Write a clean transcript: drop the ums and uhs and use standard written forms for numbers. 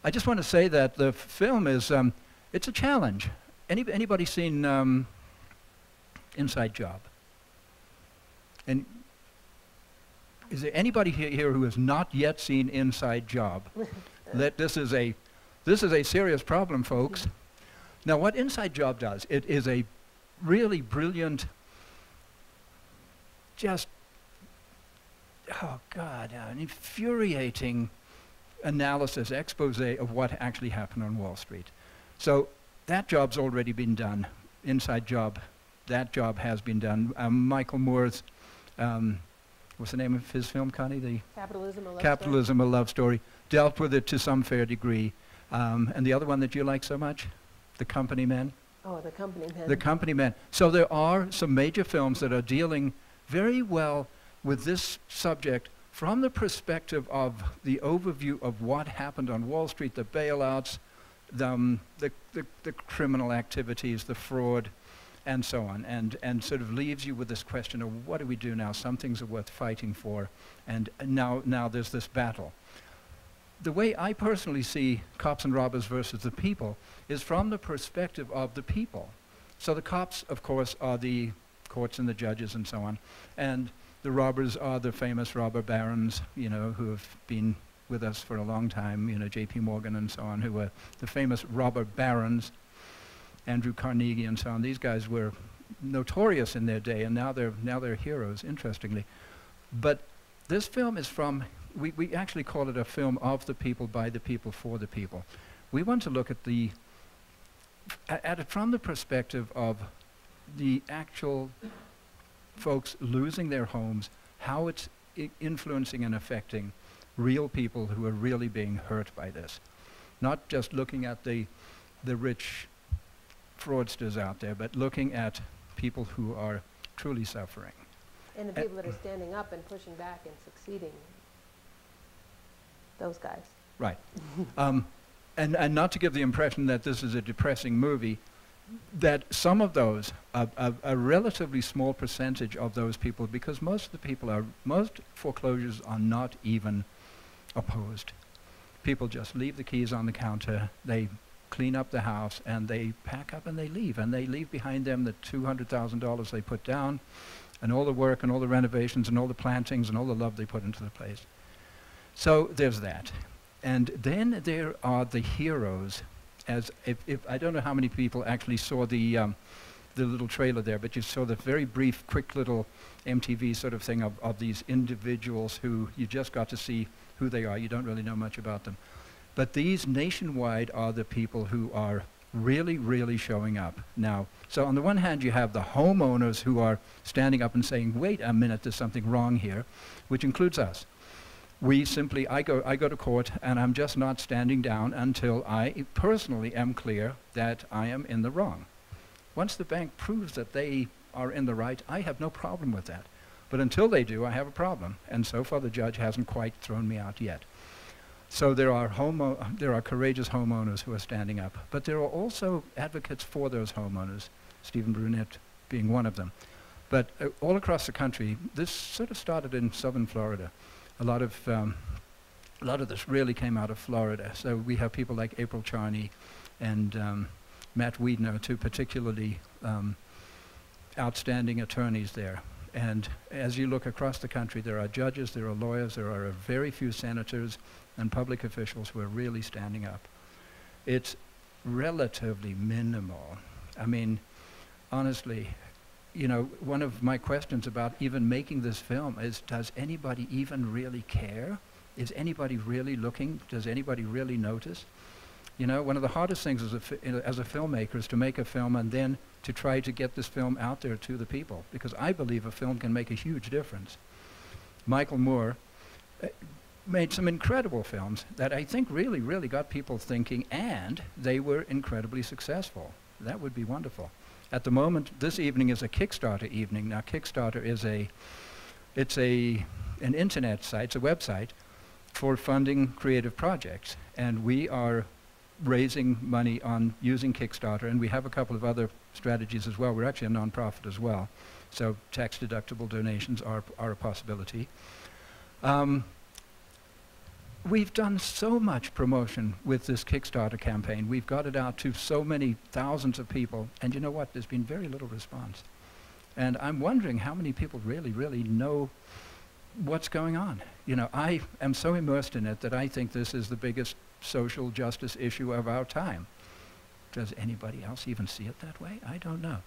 I just want to say that the film is, it's a challenge. Anybody seen Inside Job? And is there anybody here who has not yet seen Inside Job? This is a serious problem, folks. Now, what Inside Job does, it is a really brilliant, just, oh God, an infuriating analysis, expose of what actually happened on Wall Street. So that job's already been done. Inside Job, that job has been done. Michael Moore's, what's the name of his film, Connie? The Capitalism, a Love Story. Dealt with it to some fair degree. And the other one that you like so much? The Company Men. Oh, The Company Men. The Company Men. So there are some major films that are dealing very well with this subject from the perspective of the overview of what happened on Wall Street, the bailouts, the criminal activities, the fraud, and so on, and sort of leaves you with this question of what do we do now? Some things are worth fighting for, and now there's this battle. The way I personally see Cops and Robbers versus the People is from the perspective of the people. So the cops, of course, are the courts and the judges and so on, and the robbers are the famous robber barons, you know, who have been with us for a long time, you know, J.P. Morgan and so on, who were the famous robber barons, Andrew Carnegie and so on. These guys were notorious in their day, and now they're heroes, interestingly. But this film is from, we actually call it a film of the people, by the people, for the people. We want to look at at it from the perspective of the actual folks losing their homes, how it's influencing and affecting real people who are really being hurt by this. Not just looking at the rich fraudsters out there, but looking at people who are truly suffering. And the people that are standing up and pushing back and succeeding. Those guys. Right. And not to give the impression that this is a depressing movie, that some of those, a relatively small percentage of those people, because most foreclosures are not even opposed. People just leave the keys on the counter, they clean up the house, and they pack up and they leave behind them the $200,000 they put down, and all the work and all the renovations and all the plantings and all the love they put into the place. So there's that. And then there are the heroes. As if I don't know how many people actually saw the little trailer there, but you saw the very brief, quick little MTV sort of thing of these individuals who you just got to see who they are. You don't really know much about them. But these nationwide are the people who are really, really showing up now. So on the one hand, you have the homeowners who are standing up and saying, wait a minute, there's something wrong here, which includes us. We simply, I go to court, and I'm just not standing down until I personally am clear that I am in the wrong. Once the bank proves that they are in the right, I have no problem with that. But until they do, I have a problem. And so far, the judge hasn't quite thrown me out yet. So there are courageous homeowners who are standing up. But there are also advocates for those homeowners, Stephen Brunette being one of them. But all across the country, this sort of started in southern Florida. A lot of this really came out of Florida. So we have people like April Charney and Matt Wiedner, two particularly outstanding attorneys there. And as you look across the country, there are judges, there are lawyers, there are very few senators and public officials who are really standing up. It's relatively minimal. I mean, honestly, you know, one of my questions about even making this film is, does anybody even really care? Is anybody really looking? Does anybody really notice? You know, one of the hardest things as a filmmaker is to make a film and then to try to get this film out there to the people, because I believe a film can make a huge difference. Michael Moore made some incredible films that I think really, really got people thinking, and they were incredibly successful. That would be wonderful. At the moment, this evening is a Kickstarter evening. Now, Kickstarter is an internet site, it's a website for funding creative projects, and we are raising money on using Kickstarter, and we have a couple of other strategies as well. We're actually a nonprofit as well, so tax-deductible donations are a possibility. we've done so much promotion with this Kickstarter campaign. We've got it out to so many thousands of people, and you know what? There's been very little response. And I'm wondering how many people really, really know what's going on. You know, I am so immersed in it that I think this is the biggest social justice issue of our time. Does anybody else even see it that way? I don't know.